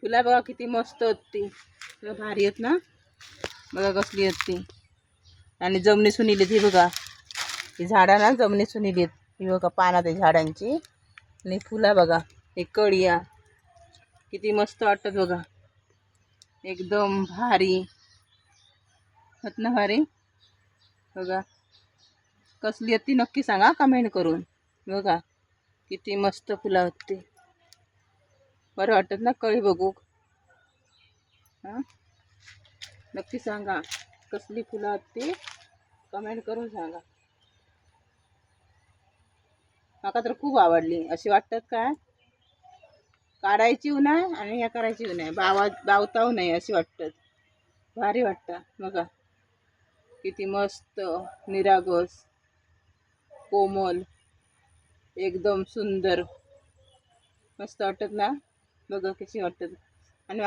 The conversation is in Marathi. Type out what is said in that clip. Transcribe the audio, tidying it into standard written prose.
फुला बघा किती मस्त आहेत ती, भारी आहेत ना, बघा कसली आहेत ती. आणि जमिनीसून इलीत ही बघा, ही झाडा ना जमिनीसून इलीत, ही बघा पानात आहे झाडांची. आणि फुला बघा, हे कळिया किती मस्त वाटतात बघा, एकदम भारी होत ना, भारी. बघा कसली आहेत ती नक्की सांगा कमेंट करून. बघा किती मस्त फुलं आहेत ती, बरं वाटत ना कळी बघू. हां नक्की सांगा कसली फुलं आहेत ती, कमेंट करून सांगा. मला तर खूप आवडली. अशी वाटतात काय काढायची नाही आणि ह्या करायची नाही, बावताव नाही अशी वाटतात, भारी वाटतं. बघा किती मस्त निरागस कोमल, एकदम सुंदर मस्त वाटतात ना, बघा कशी वाटतात. आणि